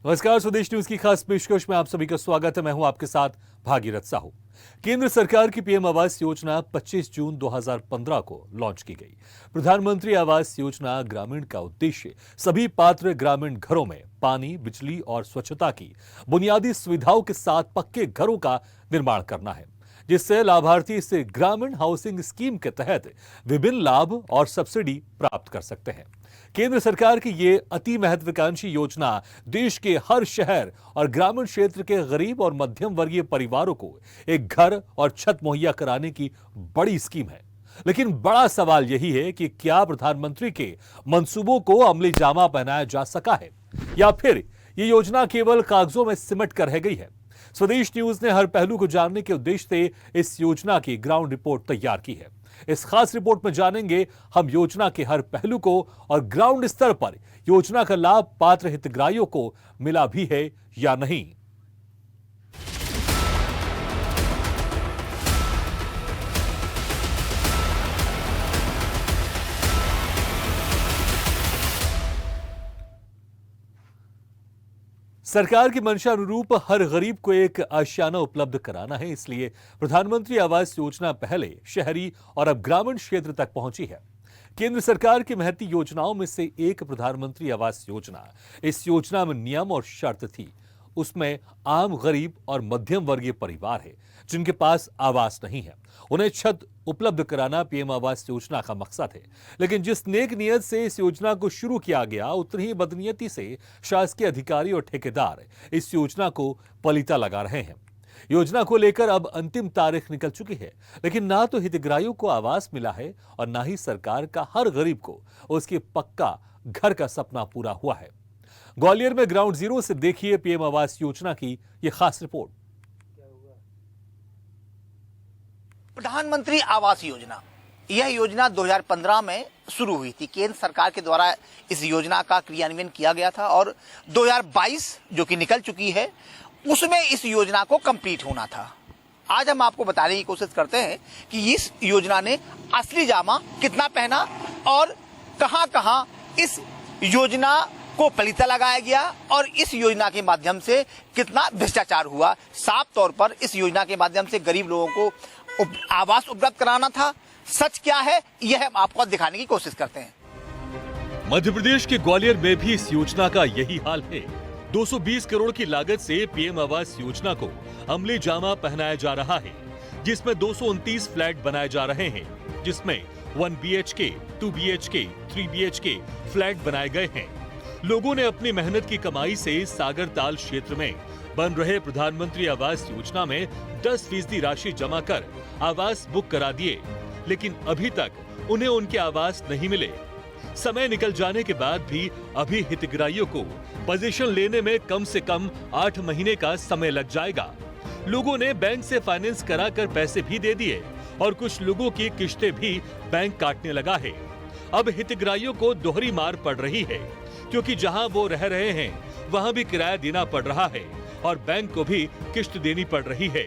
नमस्कार, स्वदेश न्यूज की खास पेशकश में आप सभी का स्वागत है। मैं हूं आपके साथ भागीरथ साहू। केंद्र सरकार की पीएम आवास योजना 25 जून 2015 को लॉन्च की गई। प्रधानमंत्री आवास योजना ग्रामीण का उद्देश्य सभी पात्र ग्रामीण घरों में पानी, बिजली और स्वच्छता की बुनियादी सुविधाओं के साथ पक्के घरों का निर्माण करना है, जिससे लाभार्थी इस ग्रामीण हाउसिंग स्कीम के तहत विभिन्न लाभ और सब्सिडी प्राप्त कर सकते हैं। केंद्र सरकार की ये अति महत्वाकांक्षी योजना देश के हर शहर और ग्रामीण क्षेत्र के गरीब और मध्यम वर्गीय परिवारों को एक घर और छत मुहैया कराने की बड़ी स्कीम है। लेकिन बड़ा सवाल यही है कि क्या प्रधानमंत्री के मंसूबों को अमली जामा पहनाया जा सका है या फिर ये योजना केवल कागजों में सिमट कर रह गई है। स्वदेश न्यूज ने हर पहलू को जानने के उद्देश्य से इस योजना की ग्राउंड रिपोर्ट तैयार की है। इस खास रिपोर्ट में जानेंगे हम योजना के हर पहलू को और ग्राउंड स्तर पर योजना का लाभ पात्र हितग्राहियों को मिला भी है या नहीं। सरकार की मंशा अनुरूप हर गरीब को एक आशियाना उपलब्ध कराना है, इसलिए प्रधानमंत्री आवास योजना पहले शहरी और अब ग्रामीण क्षेत्र तक पहुंची है। केंद्र सरकार की महती योजनाओं में से एक प्रधानमंत्री आवास योजना। इस योजना में नियम और शर्त थी। उसमें आम गरीब और मध्यम वर्गीय परिवार है जिनके पास आवास नहीं है, उन्हें छत उपलब्ध कराना पीएम आवास योजना का मकसद है। लेकिन जिस नेक नियत से इस योजना को शुरू किया गया, उतनी ही बदनीयती से शासकीय अधिकारी और ठेकेदार इस योजना को पलीता लगा रहे हैं। योजना को लेकर अब अंतिम तारीख निकल चुकी है, लेकिन ना तो हितग्राहियों को आवास मिला है और ना ही सरकार का हर गरीब को उसके पक्का घर का सपना पूरा हुआ है। ग्वालियर में ग्राउंड जीरो से देखिए पीएम आवास योजना की यह खास रिपोर्ट। प्रधानमंत्री आवास योजना, यह योजना 2015 में शुरू हुई थी। केंद्र सरकार के द्वारा इस योजना का क्रियान्वयन किया गया था और 2022 जो कि निकल चुकी है, उसमें इस योजना को कंप्लीट होना था। आज हम आपको बताने की कोशिश करते हैं कि इस योजना ने असली जामा कितना पहना और कहां-कहां इस योजना को पलीता लगाया गया और इस योजना के माध्यम से कितना भ्रष्टाचार हुआ। साफ तौर पर इस योजना के माध्यम से गरीब लोगों को आवास उपलब्ध कराना था। सच क्या है, यह हम आपको दिखाने की कोशिश करते हैं। मध्य प्रदेश के ग्वालियर में भी इस योजना का यही हाल है। 220 करोड़ की लागत से पीएम आवास योजना को अमली जामा पहनाया जा रहा है, जिसमें 229 फ्लैट बनाए जा रहे हैं, जिसमें 1 BHK, 2 BHK, 3 BHK फ्लैट बनाए गए हैं। लोगों ने अपनी मेहनत की कमाई से सागर ताल क्षेत्र में बन रहे प्रधानमंत्री आवास योजना में 10% राशि जमा कर आवास बुक करा दिए, लेकिन अभी तक उन्हें उनके आवास नहीं मिले। समय निकल जाने के बाद भी अभी हितग्राहियों को पोजीशन लेने में कम से कम 8 महीने का समय लग जाएगा। लोगों ने बैंक से फाइनेंस कराकर पैसे भी दे दिए और कुछ लोगों की किश्तें भी बैंक काटने लगा है। अब हितग्राहियों को दोहरी मार पड़ रही है, क्योंकि जहां वो रह रहे हैं वहां भी किराया देना पड़ रहा है और बैंक को भी किश्त देनी पड़ रही है।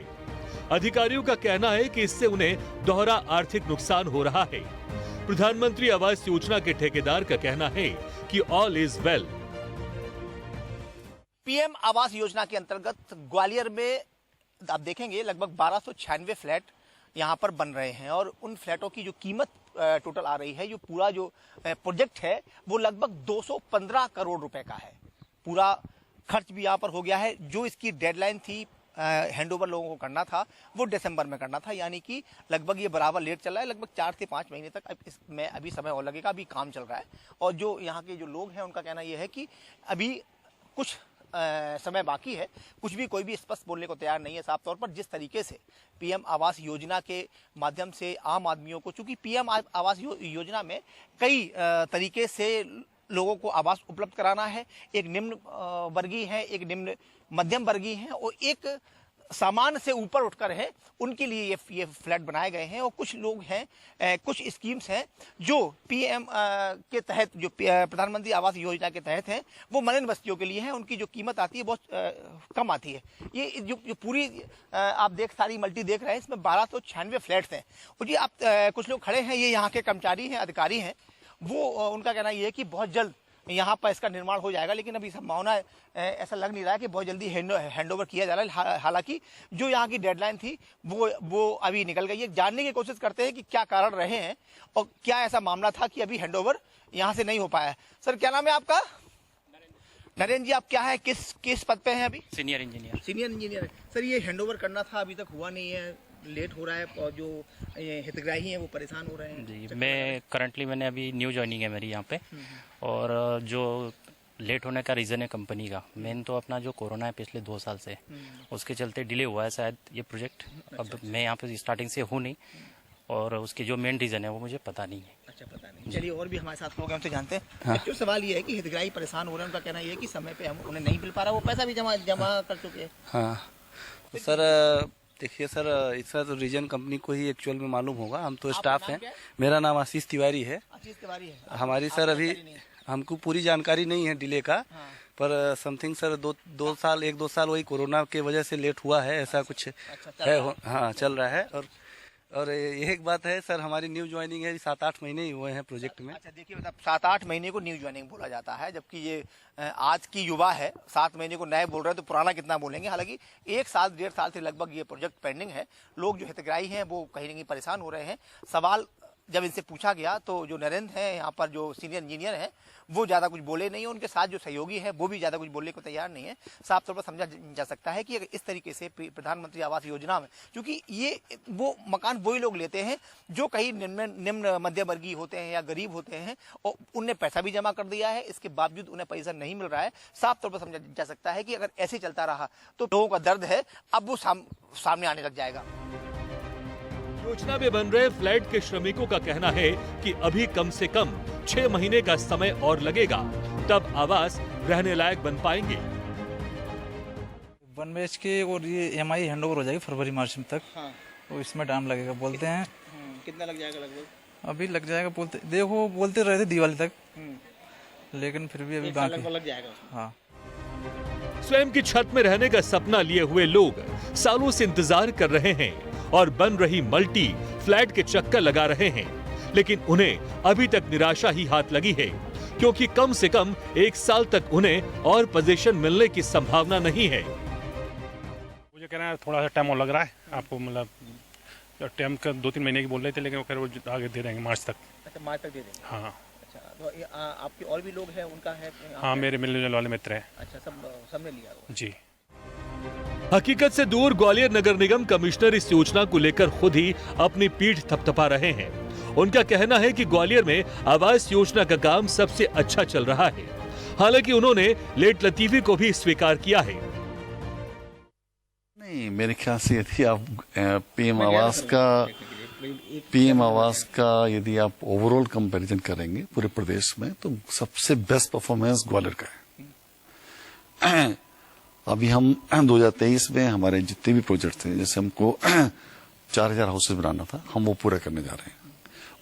अधिकारियों का कहना है कि इससे उन्हें दोहरा आर्थिक नुकसान हो रहा है। प्रधानमंत्री आवास योजना के ठेकेदार का कहना है कि all is well. PM Awas Yojana के अंतर्गत ग्वालियर में आप देखेंगे लगभग 1296 फ्लैट यहाँ पर बन रहे हैं और उन फ्लैटों की जो कीमत टोटल आ रही है, जो पूरा जो प्रोजेक्ट है, वो लगभग 215 करोड़ रुपए का है। पूरा खर्च भी यहाँ पर हो गया है। जो इसकी डेडलाइन थी हैंडओवर लोगों को करना था, वो दिसंबर में करना था, यानी कि लगभग ये बराबर लेट चल रहा है। लगभग 4 से 5 महीने तक इसमें अभी समय और लगेगा। अभी काम चल रहा है और जो यहाँ के जो लोग हैं उनका कहना यह है कि अभी कुछ समय बाकी है। कुछ भी कोई भी स्पष्ट बोलने को तैयार नहीं है। साफ तौर पर जिस तरीके से पीएम आवास योजना के माध्यम से आम आदमियों को, चूंकि पीएम आवास योजना में कई तरीके से लोगों को आवास उपलब्ध कराना है। एक निम्न वर्गीय है, एक निम्न मध्यम वर्गीय है और एक सामान्य से ऊपर उठकर है, उनके लिए ये फ्लैट बनाए गए हैं। और कुछ लोग हैं, कुछ स्कीम्स हैं जो पीएम के तहत, जो प्रधानमंत्री आवास योजना के तहत हैं, वो मलिन बस्तियों के लिए हैं। उनकी जो कीमत आती है बहुत कम आती है। ये जो पूरी आप सारी मल्टी देख रहे हैं, इसमें 1296 फ्लैट्स हैं। और जी आप कुछ लोग खड़े हैं, ये यहाँ के कर्मचारी हैं, अधिकारी हैं। वो उनका कहना ये है कि बहुत जल्द यहाँ पर इसका निर्माण हो जाएगा, लेकिन अभी संभावना ऐसा लग नहीं रहा है कि बहुत जल्दी हैंडओवर किया जा रहा है। हालांकि जो यहाँ की डेडलाइन थी वो अभी निकल गई है। जानने की कोशिश करते हैं कि क्या कारण रहे हैं और क्या ऐसा मामला था कि अभी हैंडओवर यहाँ से नहीं हो पाया है। सर, क्या नाम है आपका? नरेंद्र जी, आप क्या है, किस पद पे हैं अभी? Senior engineer. Senior engineer. Sir, ये हैंडओवर करना था, अभी तक हुआ नहीं है, लेट हो रहा है और जो हितग्राही हैं वो परेशान हो रहे हैं। जी, मैंने अभी न्यू ज्वाइनिंग है मेरी यहाँ पे, और जो लेट होने का रीज़न है कंपनी का, मेन तो अपना जो कोरोना है पिछले 2 साल से, उसके चलते डिले हुआ है शायद ये प्रोजेक्ट। अब मैं यहाँ पे स्टार्टिंग से हूँ नहीं, और उसकी जो मेन रीज़न है वो मुझे पता नहीं है। अच्छा, पता नहीं। चलिए, और भी हमारे साथ लोग हैं, उनसे जानते हैं। हाँ। जो सवाल ये है कि हितग्राही परेशान हो रहे हैं, उनका कहना ये है कि समय पे हम उन्हें नहीं मिल पा रहा, वो पैसा भी जमा कर चुके हैं। हाँ, तो सर देखिए सर, इसका तो रीजन कंपनी को ही एक्चुअल में मालूम होगा, हम तो स्टाफ हैं। मेरा नाम आशीष तिवारी है। आशीष तिवारी है। हमारी सर अभी हमको पूरी जानकारी नहीं है डिले का। हाँ। पर समथिंग सर 1-2 साल वही कोरोना के वजह से लेट हुआ है, ऐसा कुछ है। हाँ, चल रहा है। और एक बात है सर, हमारी न्यू ज्वाइनिंग है, 7-8 महीने ही हुए हैं प्रोजेक्ट में। अच्छा, देखिए, मतलब 7-8 महीने को न्यू ज्वाइनिंग बोला जाता है, जबकि ये आज की युवा है। 7 महीने को नए बोल रहे हैं तो पुराना कितना बोलेंगे। हालांकि 1 साल 1.5 साल से लगभग ये प्रोजेक्ट पेंडिंग है। लोग जो हितग्राही हैं वो कहीं ना कहीं परेशान हो रहे हैं। सवाल जब इनसे पूछा गया तो जो नरेंद्र हैं यहाँ पर, जो सीनियर इंजीनियर हैं, वो ज़्यादा कुछ बोले नहीं, उनके साथ जो सहयोगी है वो भी ज़्यादा कुछ बोलने को तैयार नहीं है। साफ तौर पर समझा जा सकता है कि अगर इस तरीके से प्रधानमंत्री आवास योजना में, क्योंकि ये वो मकान वही लोग लेते हैं जो कहीं निम्न मध्य वर्गीय होते हैं या गरीब होते हैं, और उनने पैसा भी जमा कर दिया है, इसके बावजूद उन्हें पैसा नहीं मिल रहा है। साफ तौर पर समझा जा सकता है कि अगर ऐसे चलता रहा तो लोगों का दर्द है अब वो सामने आने लग जाएगा। योजना में बन रहे फ्लैट के श्रमिकों का कहना है कि अभी कम से कम 6 महीने का समय और लगेगा, तब आवास रहने लायक बन पाएंगे। 1 BHK और ये EMI हैंडओवर हो जाएगी फरवरी मार्च में तक। हाँ। तो इसमें टाइम लगेगा बोलते हैं। कितना लग जाएगा लगभग? अभी लग जाएगा, बोलते रहे थे दिवाली तक, लेकिन फिर भी अभी बाकी लग जाएगा। हाँ। स्वयं की छत में रहने का सपना लिए हुए लोग सालों से इंतजार कर रहे हैं और बन रही मल्टी फ्लैट के चक्कर लगा रहे हैं, लेकिन उन्हें अभी तक निराशा ही हाथ लगी है, क्योंकि कम से कम 1 साल तक उन्हें और पोजीशन मिलने की संभावना नहीं है। मुझे कहना है थोड़ा सा टाइम और लग रहा है आपको, मतलब टाइम का 2-3 महीने की बोल रहे थे, लेकिन वो आगे दे देंगे मार्च तक। अच्छा, मार्च तक दे देंगे। हाँ। अच्छा, तो आपके और भी लोग हैं, उनका है? हाँ, मेरे मिलने जुलने वाले मित्र हैं। अच्छा, सबने लिया हुआ? जी। हकीकत से दूर ग्वालियर नगर निगम कमिश्नर इस योजना को लेकर खुद ही अपनी पीठ थपथपा रहे हैं। उनका कहना है कि ग्वालियर में आवास योजना का काम सबसे अच्छा चल रहा है। हालांकि उन्होंने लेट लतीफी को भी स्वीकार किया है। नहीं, मेरे ख्याल से यदि आप पीएम आवास का यदि आप ओवरऑल कंपैरिजन करेंगे पूरे प्रदेश में, तो सबसे बेस्ट परफॉर्मेंस ग्वालियर का है। अभी हम 2023 में हमारे जितने भी प्रोजेक्ट थे, जैसे हमको 4000 हाउसेज बनाना था, हम वो पूरा करने जा रहे हैं।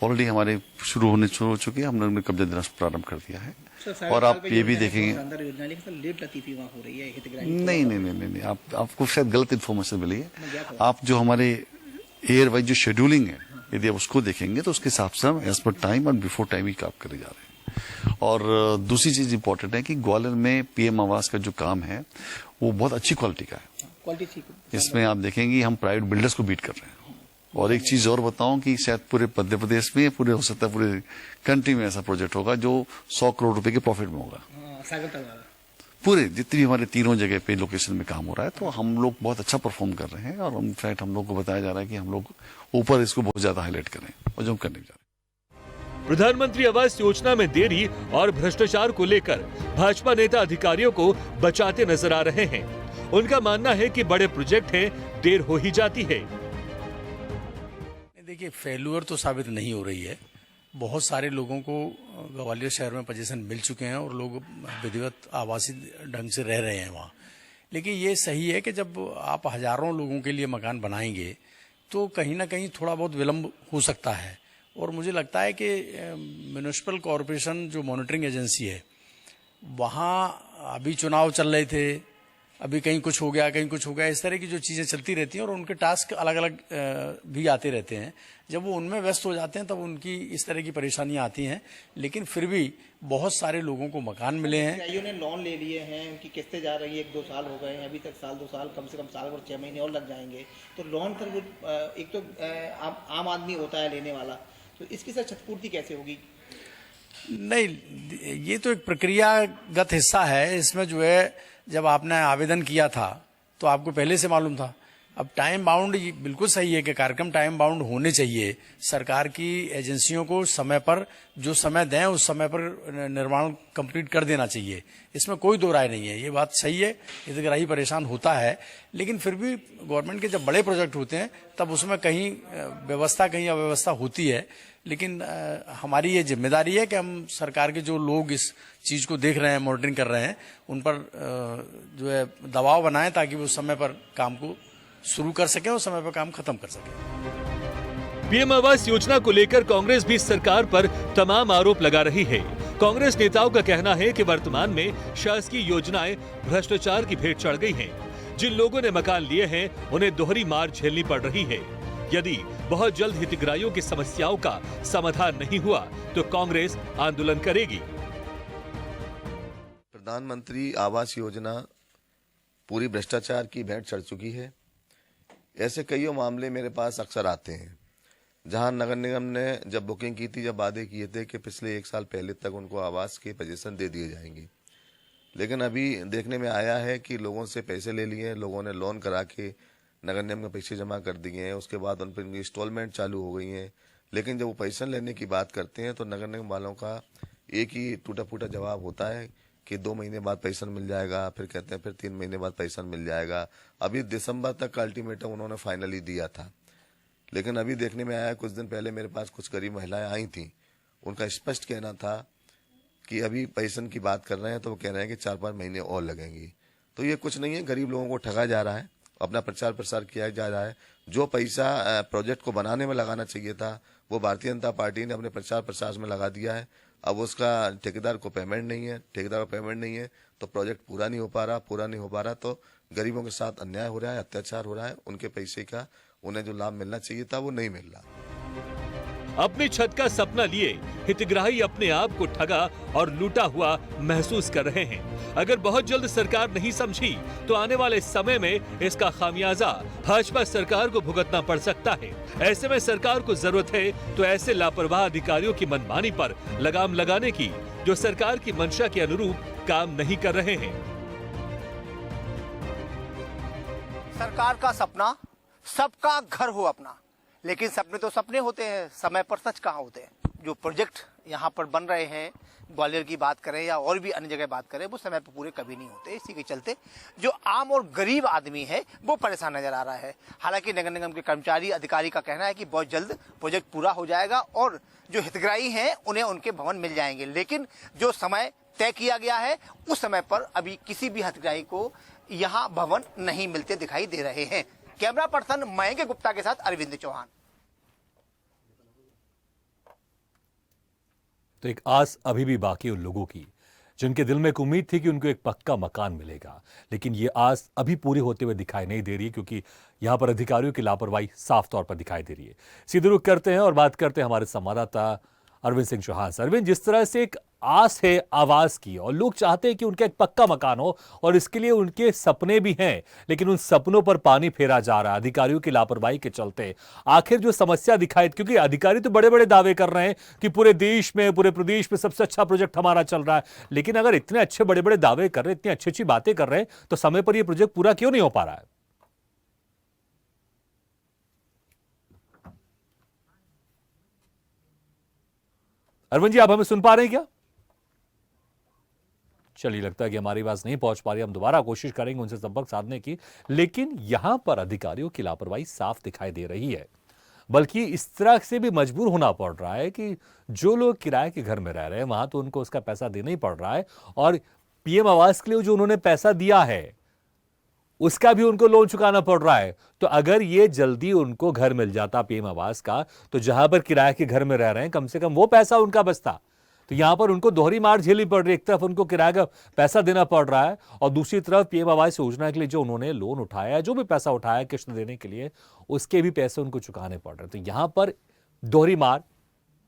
ऑलरेडी हमारे शुरू हो चुके हैं, हमने कब्जा देना प्रारंभ कर दिया है। और आप ये भी देखेंगे, नहीं, आपको शायद गलत इन्फॉर्मेशन मिली है। आप जो हमारे एयर वाइज जो शेड्यूलिंग है, यदि आप उसको देखेंगे तो उसके हिसाब से हम एज पर टाइम और बिफोर टाइम ही काम करने जा रहे हैं। और दूसरी चीज इंपॉर्टेंट है कि ग्वालियर में पीएम आवास का जो काम है वो बहुत अच्छी क्वालिटी का है। क्वालिटी ठीक है। इसमें आप देखेंगे हम प्राइवेट बिल्डर्स को बीट कर रहे हैं। और एक चीज और बताऊं कि शायद पूरे मध्य प्रदेश में, पूरे हो सकता है पूरे कंट्री में ऐसा प्रोजेक्ट होगा जो 100 करोड़ रुपए के प्रॉफिट में होगा। पूरे जितनी हमारे तीनों जगह पे लोकेशन में काम हो रहा है, तो हम लोग बहुत अच्छा परफॉर्म कर रहे हैं। और इनफैक्ट हम लोग को बताया जा रहा है कि हम लोग ऊपर इसको बहुत ज्यादा हाईलाइट करें, और जो हम करने जा रहे हैं। प्रधानमंत्री आवास योजना में देरी और भ्रष्टाचार को लेकर भाजपा नेता अधिकारियों को बचाते नजर आ रहे हैं। उनका मानना है कि बड़े प्रोजेक्ट हैं, देर हो ही जाती है। देखिए, फेल्यूर तो साबित नहीं हो रही है। बहुत सारे लोगों को ग्वालियर शहर में पोजीशन मिल चुके हैं और लोग विधिवत आवासीय ढंग से रह रहे हैं वहाँ। लेकिन ये सही है कि जब आप हजारों लोगों के लिए मकान बनाएंगे तो कहीं ना कहीं थोड़ा बहुत विलम्ब हो सकता है। और मुझे लगता है कि म्यूनिसिपल कॉरपोरेशन जो मॉनिटरिंग एजेंसी है, वहाँ अभी चुनाव चल रहे थे, अभी कहीं कुछ हो गया, कहीं कुछ हो गया, इस तरह की जो चीज़ें चलती रहती हैं और उनके टास्क अलग अलग भी आते रहते हैं। जब वो उनमें व्यस्त हो जाते हैं तब उनकी इस तरह की परेशानियां आती हैं, लेकिन फिर भी बहुत सारे लोगों को मकान मिले हैं। व्यवसायियों ने लोन ले लिए हैं, उनकी किस्तें जा रही है, 1-2 साल हो गए हैं, अभी तक साल 2 साल, कम से कम साल और 6 महीने और लग जाएंगे। तो लोन पर वो एक तो आम आदमी होता है लेने वाला, तो इसकी सर क्षतिपूर्ति कैसे होगी? नहीं, ये तो एक प्रक्रियागत हिस्सा है। इसमें जो है, जब आपने आवेदन किया था तो आपको पहले से मालूम था। अब टाइम बाउंड बिल्कुल सही है कि कार्यक्रम टाइम बाउंड होने चाहिए। सरकार की एजेंसियों को समय पर जो समय दें उस समय पर निर्माण कंप्लीट कर देना चाहिए, इसमें कोई दो राय नहीं है। ये बात सही है, हितग्राही परेशान होता है, लेकिन फिर भी गवर्नमेंट के जब बड़े प्रोजेक्ट होते हैं तब उसमें कहीं व्यवस्था कहीं अव्यवस्था होती है। लेकिन हमारी ये जिम्मेदारी है कि हम सरकार के जो लोग इस चीज को देख रहे हैं, मॉनिटरिंग कर रहे हैं, उन पर जो है दबाव बनाएं ताकि वो समय पर काम को शुरू कर सके और समय पर काम खत्म कर सके। पीएम आवास योजना को लेकर कांग्रेस भी सरकार पर तमाम आरोप लगा रही है। कांग्रेस नेताओं का कहना है कि वर्तमान में शासकीय योजनाएं भ्रष्टाचार की भेंट चढ़ गई हैं। जिन लोगों ने मकान लिए हैं उन्हें दोहरी मार झेलनी पड़ रही है। यदि बहुत जल्द हितग्राहियों की समस्याओं का समाधान नहीं हुआ तो कांग्रेस आंदोलन करेगी। प्रधानमंत्री आवास योजना पूरी भ्रष्टाचार की भेंट चढ़ चुकी है। ऐसे कईयों मामले मेरे पास अक्सर आते हैं, जहां नगर निगम ने जब बुकिंग की थी, जब वादे किए थे कि पिछले 1 साल पहले तक उनको आवास के पोजीशन दे दिए जाएंगे, लेकिन अभी देखने में आया है कि लोगों से पैसे ले लिए, लोगों ने लोन करा के नगर निगम के पैसे जमा कर दिए हैं, उसके बाद उन पर इंस्टॉलमेंट चालू हो गई हैं। लेकिन जब वो पैसा लेने की बात करते हैं तो नगर निगम वालों का एक ही टूटा फूटा जवाब होता है कि 2 महीने बाद पैसा मिल जाएगा, फिर कहते हैं फिर 3 महीने बाद पैसा मिल जाएगा। अभी दिसंबर तक का अल्टीमेटम उन्होंने फाइनली दिया था, लेकिन अभी देखने में आया, कुछ दिन पहले मेरे पास कुछ गरीब महिलाएं आई थी, उनका स्पष्ट कहना था कि अभी पैसा की बात कर रहे हैं तो वो कह रहे हैं कि 4-5 महीने और लगेंगी। तो ये कुछ नहीं है, गरीब लोगों को ठगा जा रहा है, अपना प्रचार प्रसार किया जा रहा है। जो पैसा प्रोजेक्ट को बनाने में लगाना चाहिए था वो भारतीय जनता पार्टी ने अपने प्रचार प्रसार में लगा दिया है। अब उसका ठेकेदार को पेमेंट नहीं है, ठेकेदार को पेमेंट नहीं है तो प्रोजेक्ट पूरा नहीं हो पा रहा, तो गरीबों के साथ अन्याय हो रहा है, अत्याचार हो रहा है। उनके पैसे का उन्हें जो लाभ मिलना चाहिए था वो नहीं मिल रहा। अपनी छत का सपना लिए हितग्राही अपने आप को ठगा और लूटा हुआ महसूस कर रहे हैं। अगर बहुत जल्द सरकार नहीं समझी तो आने वाले समय में इसका खामियाजा भाजपा सरकार को भुगतना पड़ सकता है। ऐसे में सरकार को जरूरत है तो ऐसे लापरवाह अधिकारियों की मनमानी पर लगाम लगाने की, जो सरकार की मंशा के अनुरूप काम नहीं कर रहे हैं। सरकार का सपना सबका घर हो अपना, लेकिन सपने तो सपने होते हैं, समय पर सच कहाँ होते हैं। जो प्रोजेक्ट यहाँ पर बन रहे हैं, ग्वालियर की बात करें या और भी अन्य जगह बात करें, वो समय पर पूरे कभी नहीं होते। इसी के चलते जो आम और गरीब आदमी है वो परेशान नजर आ रहा है। हालांकि नगर निगम के कर्मचारी अधिकारी का कहना है कि बहुत जल्द प्रोजेक्ट पूरा हो जाएगा और जो हितग्राही हैं उन्हें उनके भवन मिल जाएंगे, लेकिन जो समय तय किया गया है उस समय पर अभी किसी भी हितग्राही को यहाँ भवन नहीं मिलते दिखाई दे रहे हैं। कैमरा पर्सन मयंक गुप्ता के साथ अरविंद चौहान। तो एक आस अभी भी बाकी उन लोगों की जिनके दिल में एक उम्मीद थी कि उनको एक पक्का मकान मिलेगा, लेकिन ये आस अभी पूरी होते हुए दिखाई नहीं दे रही है, क्योंकि यहां पर अधिकारियों की लापरवाही साफ तौर पर दिखाई दे रही है। सीधे रुख करते हैं और बात करते हैं हमारे संवाददाता अरविंद सिंह चौहान से। अरविंद, जिस तरह से एक आस है आवास की और लोग चाहते हैं कि उनका एक पक्का मकान हो और इसके लिए उनके सपने भी हैं, लेकिन उन सपनों पर पानी फेरा जा रहा है अधिकारियों की लापरवाही के चलते। आखिर जो समस्या दिखाई, क्योंकि अधिकारी तो बड़े बड़े दावे कर रहे हैं कि पूरे देश में, पूरे प्रदेश में सबसे अच्छा प्रोजेक्ट हमारा चल रहा है, लेकिन अगर इतने अच्छे बड़े बड़े दावे कर रहे हैं, इतनी अच्छी अच्छी बातें कर रहे हैं, तो समय पर यह प्रोजेक्ट पूरा क्यों नहीं हो पा रहा है? अरविंद जी, आप हमें सुन पा रहे हैं क्या? चलिए, लगता है कि हमारी आवाज नहीं पहुंच पा रही। हम दोबारा कोशिश करेंगे उनसे संपर्क साधने की, लेकिन यहां पर अधिकारियों की लापरवाही साफ दिखाई दे रही है। बल्कि इस तरह से भी मजबूर होना पड़ रहा है कि जो लोग किराए के घर में रह रहे हैं वहां तो उनको उसका पैसा देना ही पड़ रहा है, और पीएम आवास के लिए जो उन्होंने पैसा दिया है उसका भी उनको लोन चुकाना पड़ रहा है। तो अगर ये जल्दी उनको घर मिल जाता पीएम आवास का, तो जहां पर किराए के घर में रह रहे हैं कम से कम वो पैसा उनका बचता। तो यहां पर उनको दोहरी मार झेलनी पड़ रही है। एक तरफ उनको किराए का पैसा देना पड़ रहा है और दूसरी तरफ पीएम आवास योजना के लिए जो उन्होंने लोन उठाया है, जो भी पैसा उठाया किस्त देने के लिए, उसके भी पैसे उनको चुकाने पड़ रहे हैं। तो यहां पर दोहरी मार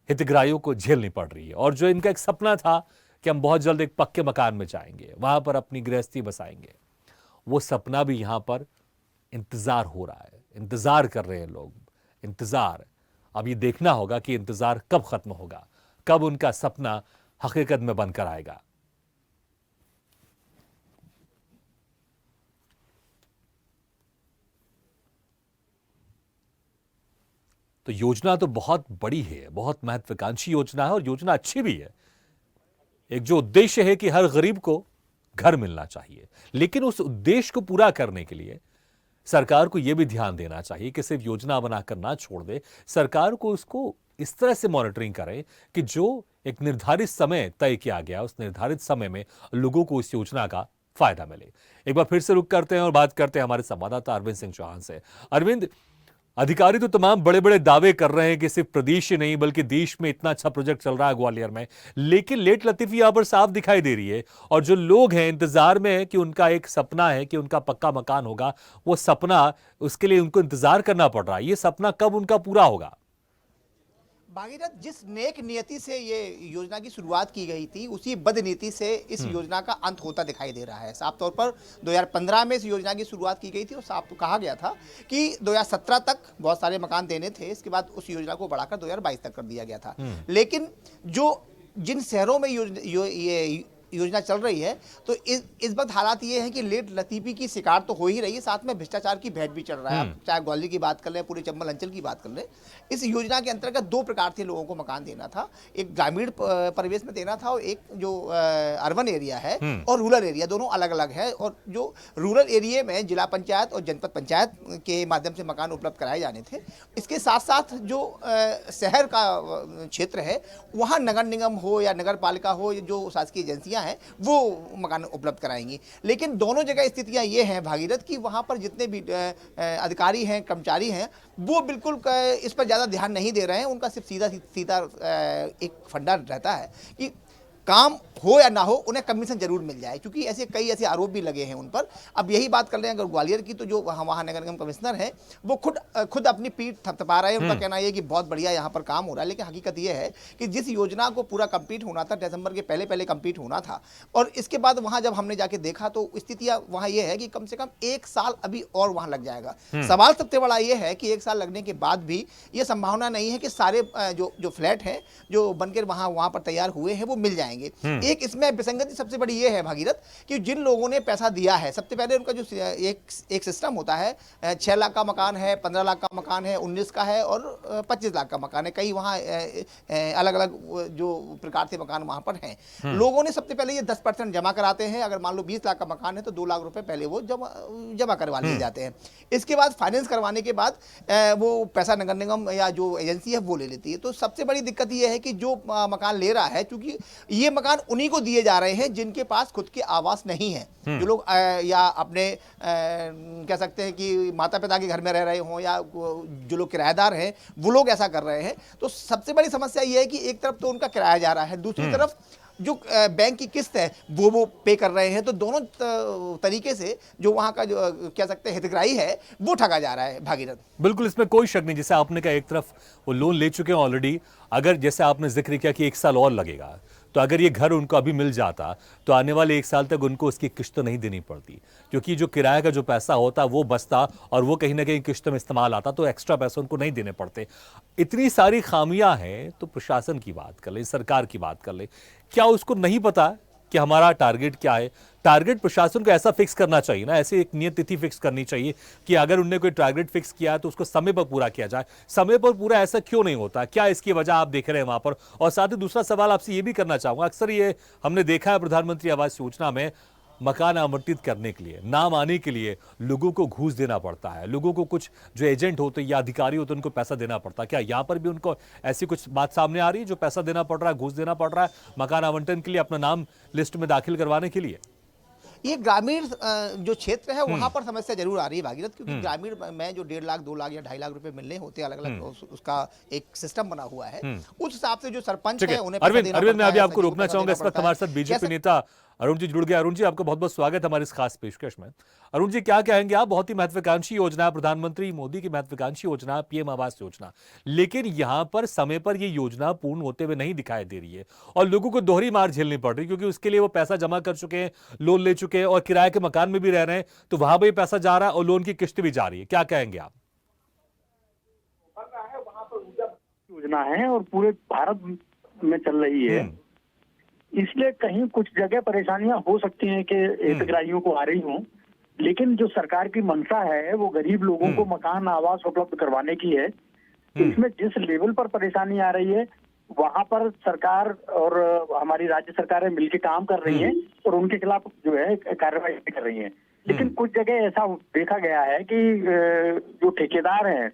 हितग्राहियों को झेलनी पड़ रही है। और जो इनका एक सपना था कि हम बहुत जल्द एक पक्के मकान में जाएंगे, वहां पर अपनी गृहस्थी बसाएंगे, वो सपना भी यहां पर इंतजार हो रहा है। इंतजार कर रहे हैं लोग, इंतजार। अब ये देखना होगा कि इंतजार कब खत्म होगा, कब उनका सपना हकीकत में बनकर आएगा। तो योजना तो बहुत बड़ी है, बहुत महत्वाकांक्षी योजना है और योजना अच्छी भी है। एक जो उद्देश्य है कि हर गरीब को घर मिलना चाहिए, लेकिन उस उद्देश्य को पूरा करने के लिए सरकार को यह भी ध्यान देना चाहिए कि सिर्फ योजना बनाकर ना छोड़ दे। सरकार को उसको इस तरह से मॉनिटरिंग करे कि जो एक निर्धारित समय तय किया गया, उस निर्धारित समय में लोगों को इस योजना का फायदा मिले। एक बार फिर से रुक करते हैं और बात करते हैं हमारे संवाददाता अरविंद सिंह चौहान से। अरविंद, अधिकारी तो तमाम बड़े बड़े दावे कर रहे हैं कि सिर्फ प्रदेश ही नहीं बल्कि देश में इतना अच्छा प्रोजेक्ट चल रहा है ग्वालियर में, लेकिन लेट लतीफी यहां पर साफ दिखाई दे रही है। और जो लोग हैं इंतजार में है कि उनका एक सपना है कि उनका पक्का मकान होगा, वो सपना, उसके लिए उनको इंतजार करना पड़ रहा है। ये सपना कब उनका पूरा होगा? भागीरथ, जिस नेक नियति से ये योजना की शुरुआत की गई थी, उसी बदनीति से इस योजना का अंत होता दिखाई दे रहा है। साफ तौर पर 2015 में इस योजना की शुरुआत की गई थी और साफ कहा गया था कि 2017 तक बहुत सारे मकान देने थे। इसके बाद उस योजना को बढ़ाकर 2022 तक कर दिया गया था। लेकिन जिन शहरों में ये योजना चल रही है, तो इस वक्त हालात ये हैं कि लेट लतीफी की शिकार तो हो ही रही है, साथ में भ्रष्टाचार की भेंट भी चढ़ रहा है। चाहे ग्वालियर की बात कर लें, पूरे चंबल अंचल की बात कर लें, इस योजना के अंतर्गत दो प्रकार से लोगों को मकान देना था। एक ग्रामीण परिवेश में देना था और एक जो अर्बन एरिया है और रूरल एरिया, दोनों अलग अलग है। और जो रूरल एरिया में जिला पंचायत और जनपद पंचायत के माध्यम से मकान उपलब्ध कराए जाने थे। इसके साथ साथ जो शहर का क्षेत्र है, वहाँ नगर निगम हो या नगर पालिका हो, जो शासकीय एजेंसियां हैं, वो मकान उपलब्ध कराएंगी। लेकिन दोनों जगह स्थितियां ये हैं भागीरथ की वहां पर जितने भी अधिकारी हैं, कर्मचारी हैं, वो बिल्कुल इस पर ज़्यादा ध्यान नहीं दे रहे हैं। उनका सिर्फ सीधा एक फंडा रहता है कि काम हो या ना हो, उन्हें कमीशन जरूर मिल जाए, क्योंकि ऐसे आरोप भी लगे हैं उन पर। अब यही बात कर रहे हैं अगर ग्वालियर की, तो जो वहाँ नगर निगम कमिश्नर हैं, वो खुद अपनी पीठ थपथपा रहे हैं। उनका कहना यह है कि बहुत बढ़िया यहाँ पर काम हो रहा है, लेकिन हकीकत यह है कि जिस योजना को पूरा कंप्लीट होना था, दिसंबर के पहले कंप्लीट होना था, और इसके बाद वहाँ जब हमने जाके देखा तो स्थितियाँ वहाँ ये है कि कम से कम 1 साल अभी और वहाँ लग जाएगा। सवाल सबसे बड़ा ये है कि 1 साल लगने के बाद भी ये संभावना नहीं है कि सारे जो फ्लैट हैं जो बनकर वहाँ पर तैयार हुए हैं वो मिल जाएंगे। एक इसमें विसंगति सबसे बड़ी ये है भागीरथ कि जिन लोगों ने पैसा दिया है, सबसे पहले उनका जो एक सिस्टम होता है, 6 लाख का मकान है, 15 लाख का मकान है, 19 का है और 25 लाख का मकान है। कई वहाँ अलग अलग जो प्रकार से मकान वहाँ पर हैं। लोगों ने सबसे पहले ये 10% जमा कराते हैं। अगर मान लो 20 लाख का मकान है तो 2 लाख रुपए पहले वो जमा करवा लिए जाते हैं। इसके बाद फाइनेंस करवाने के बाद वो पैसा नगर निगम या जो एजेंसी है वो ले लेती है। तो सबसे बड़ी दिक्कत ये है कि जो मकान ले रहा है, क्योंकि ये मकान उन्हीं को दिए जा रहे हैं जिनके पास खुद के आवास नहीं है, जो लोग या अपने कह सकते हैं कि माता पिता के घर में रह रहे हों, या जो लोग किराएदार हैं वो लोग ऐसा कर रहे हैं। तो सबसे बड़ी समस्या ये है कि एक तरफ तो उनका किराया जा रहा है, दूसरी तरफ जो बैंक की किस्त है वो पे कर रहे हैं। तो दोनों तरीके से जो वहाँ का जो कह सकते हैं हितग्राही है वो ठगा जा रहा है भागीरथ। बिल्कुल, इसमें कोई शक नहीं। जैसे आपने कहा, एक तरफ वो लोन ले चुके हैं ऑलरेडी, अगर जैसे आपने जिक्र किया कि 1 साल और लगेगा, तो अगर ये घर उनको अभी मिल जाता तो आने वाले 1 साल तक उनको उसकी किस्त नहीं देनी पड़ती, क्योंकि जो किराए का जो पैसा होता वो बचता और वो कहीं ना कहीं किस्त में इस्तेमाल आता, तो एक्स्ट्रा पैसे उनको नहीं देने पड़ते। इतनी सारी खामियां हैं, तो प्रशासन की बात कर ले, सरकार की बात कर ले, क्या उसको नहीं पता कि हमारा टारगेट क्या है? टारगेट प्रशासन को ऐसा फिक्स करना चाहिए ना, ऐसे एक नियत तिथि फिक्स करनी चाहिए कि अगर उनने कोई टारगेट फिक्स किया है तो उसको समय पर पूरा किया जाए। समय पर पूरा ऐसा क्यों नहीं होता? क्या इसकी वजह आप देख रहे हैं वहां पर? और साथ ही दूसरा सवाल आपसे ये भी करना चाहूंगा, अक्सर ये हमने देखा है प्रधानमंत्री आवास योजना में मकान आवंटित करने के लिए, नाम आने के लिए लोगों को घूस देना पड़ता है, लोगों को कुछ जो एजेंट होते या अधिकारी होते उनको पैसा देना पड़ता है। क्या यहाँ पर भी उनको ऐसी कुछ बात सामने आ रही है जो पैसा देना पड़ रहा है, घूस देना पड़ रहा है मकान आवंटन के लिए, अपना नाम लिस्ट में दाखिल करवाने के लिए? ये ग्रामीण जो क्षेत्र है वहां पर समस्या जरूर आ रही है भागीरथ, क्योंकि ग्रामीण में जो 1.5 लाख 2 लाख या 2.5 लाख रुपए मिलने होते हैं अलग अलग, उसका एक सिस्टम बना हुआ है, उस हिसाब से जो सरपंच है उन्हें पैसा देना अरविंद, मैं पड़ता अभी है, आपको सचिव को रोकना पैसा चाहूंगा। देना इस वक्त पड़ता है। हमारे साथ बीजेपी नेता अरुण जी जुड़ गए। अरुण जी, आपका बहुत बहुत स्वागत हमारे इस खास पेशकश में। अरुण जी, क्या कहेंगे आप? बहुत ही महत्वाकांक्षी योजना है, प्रधानमंत्री मोदी की महत्वाकांक्षी योजना, पीएम आवास योजना, लेकिन यहां पर समय पर यह योजना पूर्ण होते हुए नहीं दिखाई दे रही है और लोगों को दोहरी मार झेलनी पड़ रही है, क्योंकि उसके लिए वो पैसा जमा कर चुके हैं, लोन ले चुके हैं और किराए के मकान में भी रह रहे हैं, तो वहां भी पैसा जा रहा है और लोन की किस्त भी जा रही है। क्या कहेंगे आप? योजना है और पूरे भारत में चल रही है, इसलिए कहीं कुछ जगह परेशानियां हो सकती हैं कि हितग्राहियों को आ रही हों, लेकिन जो सरकार की मंशा है वो गरीब लोगों को मकान आवास उपलब्ध करवाने की है। इसमें जिस लेवल पर परेशानी आ रही है वहां पर सरकार और हमारी राज्य सरकारें मिलकर काम कर रही हैं और उनके खिलाफ जो है कार्रवाई कर रही हैं। लेकिन कुछ जगह ऐसा देखा गया है कि जो ठेकेदार हैं,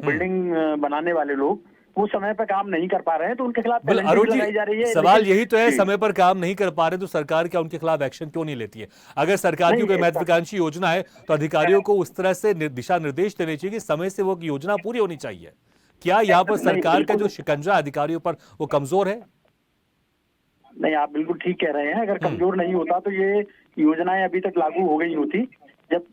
बिल्डिंग बनाने वाले लोग, वो समय पर काम नहीं कर पा रहे हैं, तो उनके खिलाफ पेनल्टी अरुण लगाई जा रही जी, है। सवाल लेकिन- यही तो है, जी। समय पर काम नहीं कर पा रहे तो सरकार क्या उनके खिलाफ एक्शन क्यों नहीं लेती है? अगर सरकार की नहीं, कोई ऐसा- महत्वाकांक्षी योजना है तो अधिकारियों को उस तरह से दिशा निर्देश देने चाहिए कि समय से वो योजना पूरी होनी चाहिए। क्या यहाँ पर नहीं, सरकार का बिल्कुल। जो शिकंजा अधिकारियों पर वो कमजोर है? नहीं, आप बिल्कुल ठीक कह रहे हैं। अगर कमजोर नहीं होता तो ये योजनाएं अभी तक लागू हो गई होती। जब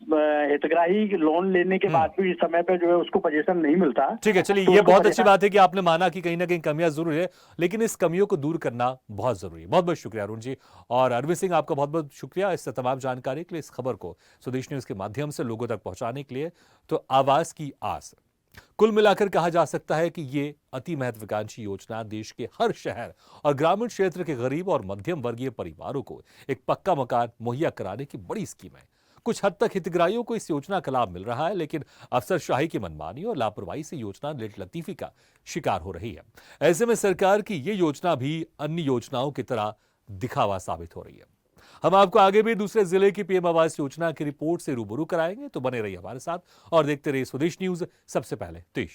हितग्राही लोन लेने के बाद भी समय पे जो है उसको पोजीशन नहीं मिलता। ठीक है, चलिए, तो ये उसको बहुत अच्छी परेशान- बात है कि आपने माना कि कहीं ना कहीं कमियां जरूर है, लेकिन इस कमियों को दूर करना बहुत जरूरी है। बहुत बहुत शुक्रिया अरुण जी। और अरविंद सिंह, आपका बहुत बहुत शुक्रिया इस तमाम जानकारी के लिए, इस खबर को स्वदेश न्यूज के माध्यम से लोगों तक पहुंचाने के लिए। तो आवास की आस, कुल मिलाकर कहा जा सकता है कि ये अति महत्वाकांक्षी योजना देश के हर शहर और ग्रामीण क्षेत्र के गरीब और मध्यम वर्गीय परिवारों को एक पक्का मकान मुहैया कराने की बड़ी स्कीम है। कुछ हद तक हितग्राहियों को इस योजना का लाभ मिल रहा है, लेकिन अफसरशाही की मनमानी और लापरवाही से योजना लेट लतीफी का शिकार हो रही है। ऐसे में सरकार की ये योजना भी अन्य योजनाओं की तरह दिखावा साबित हो रही है। हम आपको आगे भी दूसरे जिले की पीएम आवास योजना की रिपोर्ट से रूबरू कराएंगे, तो बने रहिए हमारे साथ और देखते रहिए स्वदेश न्यूज, सबसे पहले देश।